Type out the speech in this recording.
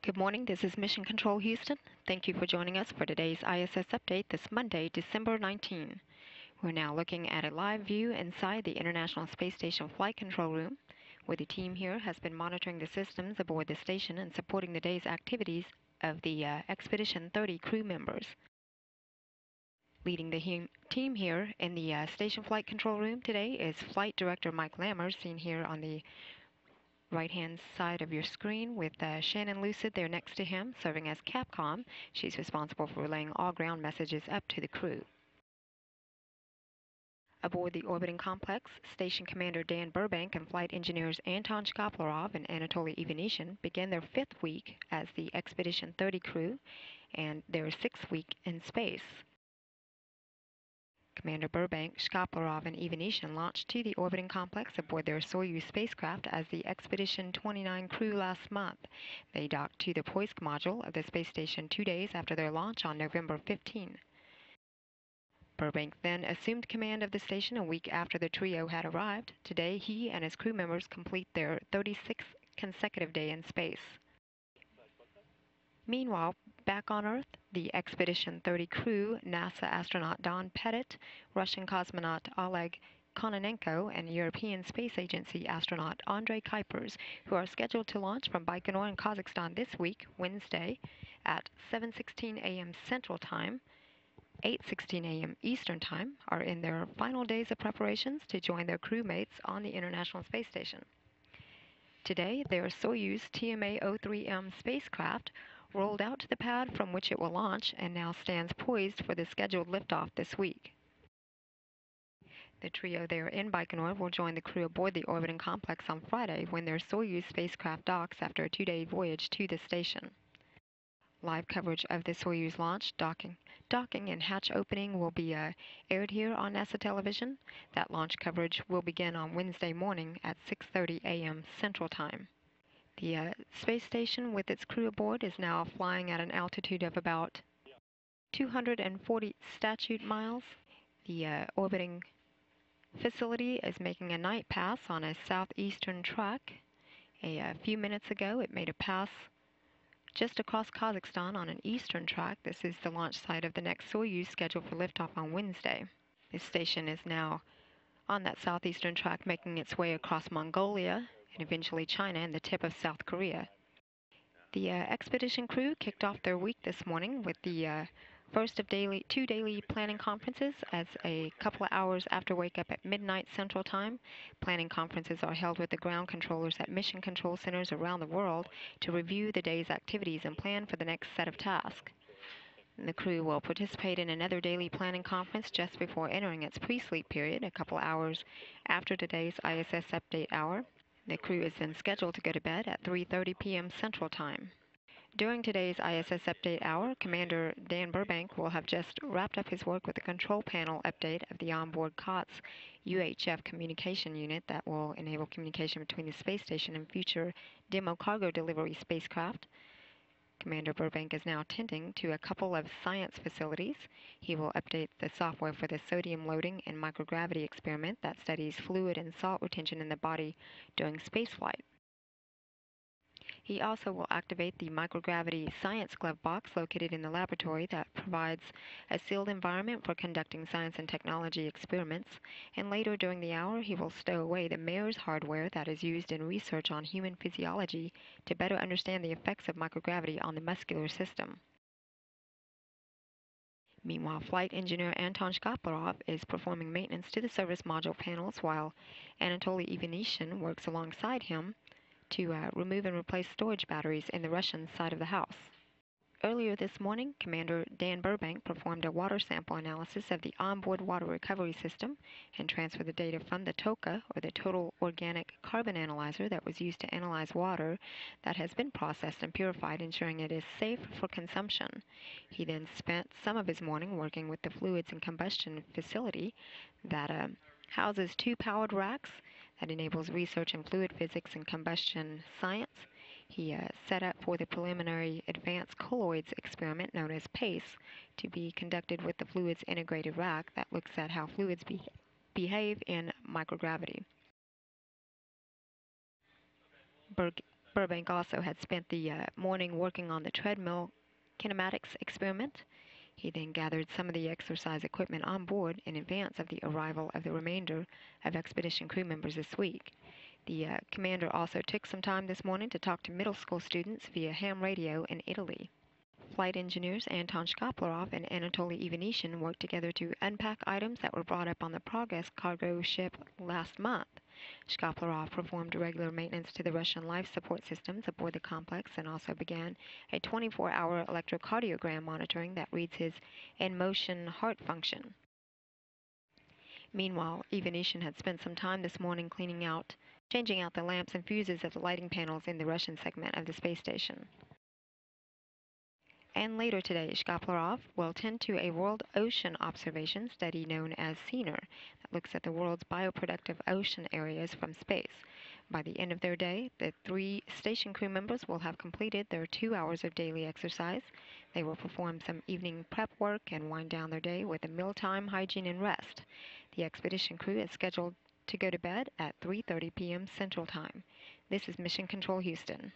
Good morning, this is Mission Control Houston. Thank you for joining us for today's ISS update this Monday, December 19. We're now looking at a live view inside the International Space Station Flight Control Room, where the team here has been monitoring the systems aboard the station and supporting the day's activities of the Expedition 30 crew members. Leading the team here in the Station Flight Control Room today is Flight Director Mike Lammers, seen here on the right-hand side of your screen with Shannon Lucid there next to him, serving as Capcom. She's responsible for relaying all ground messages up to the crew. Aboard the orbiting complex, Station Commander Dan Burbank and flight engineers Anton Shkaplerov and Anatoly Ivanishin began their fifth week as the Expedition 30 crew and their sixth week in space. Commander Burbank, Shkaplerov, and Ivanishin launched to the orbiting complex aboard their Soyuz spacecraft as the Expedition 29 crew last month. They docked to the Poisk module of the space station 2 days after their launch on November 15. Burbank then assumed command of the station a week after the trio had arrived. Today, he and his crew members complete their 36th consecutive day in space. Meanwhile, back on Earth, the Expedition 30 crew, NASA astronaut Don Pettit, Russian cosmonaut Oleg Kononenko, and European Space Agency astronaut Andrei Kuipers, who are scheduled to launch from Baikonur in Kazakhstan this week, Wednesday, at 7:16 a.m. Central Time, 8:16 a.m. Eastern Time, are in their final days of preparations to join their crewmates on the International Space Station. Today, their Soyuz TMA-03M spacecraft rolled out to the pad from which it will launch and now stands poised for the scheduled liftoff this week. The trio there in Baikonur will join the crew aboard the orbiting complex on Friday when their Soyuz spacecraft docks after a 2-day voyage to the station. Live coverage of the Soyuz launch, docking, and hatch opening will be aired here on NASA television. That launch coverage will begin on Wednesday morning at 6:30 a.m. Central Time. The space station with its crew aboard is now flying at an altitude of about 240 statute miles. The orbiting facility is making a night pass on a southeastern track. A few minutes ago, it made a pass just across Kazakhstan on an eastern track. This is the launch site of the next Soyuz scheduled for liftoff on Wednesday. This station is now on that southeastern track, making its way across Mongolia and eventually China and the tip of South Korea. The expedition crew kicked off their week this morning with the first of two daily planning conferences as a couple of hours after wake up at midnight Central Time. Planning conferences are held with the ground controllers at mission control centers around the world to review the day's activities and plan for the next set of tasks. The crew will participate in another daily planning conference just before entering its pre-sleep period, a couple hours after today's ISS update hour. The crew is then scheduled to go to bed at 3:30 p.m. Central Time. During today's ISS update hour, Commander Dan Burbank will have just wrapped up his work with the control panel update of the onboard COTS UHF communication unit that will enable communication between the space station and future demo cargo delivery spacecraft. Commander Burbank is now tending to a couple of science facilities. He will update the software for the sodium loading and microgravity experiment that studies fluid and salt retention in the body during spaceflight. He also will activate the microgravity science glove box located in the laboratory that provides a sealed environment for conducting science and technology experiments, and later during the hour he will stow away the MARES hardware that is used in research on human physiology to better understand the effects of microgravity on the muscular system. Meanwhile, flight engineer Anton Shkaplerov is performing maintenance to the service module panels while Anatoly Ivanishin works alongside him to remove and replace storage batteries in the Russian side of the house. Earlier this morning, Commander Dan Burbank performed a water sample analysis of the onboard water recovery system and transferred the data from the TOCA, or the Total Organic Carbon Analyzer, that was used to analyze water that has been processed and purified, ensuring it is safe for consumption. He then spent some of his morning working with the fluids and combustion facility that houses 2 powered racks that enables research in fluid physics and combustion science. He set up for the preliminary advanced colloids experiment known as PACE to be conducted with the fluids integrated rack that looks at how fluids behave in microgravity. Burbank also had spent the morning working on the treadmill kinematics experiment. He then gathered some of the exercise equipment on board in advance of the arrival of the remainder of expedition crew members this week. The commander also took some time this morning to talk to middle school students via ham radio in Italy. Flight engineers Anton Shkaplerov and Anatoly Ivanishin worked together to unpack items that were brought up on the Progress cargo ship last month. Shkaplerov performed regular maintenance to the Russian life support systems aboard the complex and also began a 24-hour electrocardiogram monitoring that reads his in-motion heart function. Meanwhile, Ivanishin had spent some time this morning changing out the lamps and fuses of the lighting panels in the Russian segment of the space station. And later today, Shkaplerov will tend to a World Ocean Observation study known as SENER that looks at the world's bioproductive ocean areas from space. By the end of their day, the 3 station crew members will have completed their 2 hours of daily exercise. They will perform some evening prep work and wind down their day with a mealtime, hygiene, and rest. The expedition crew is scheduled to go to bed at 3:30 p.m. Central Time. This is Mission Control Houston.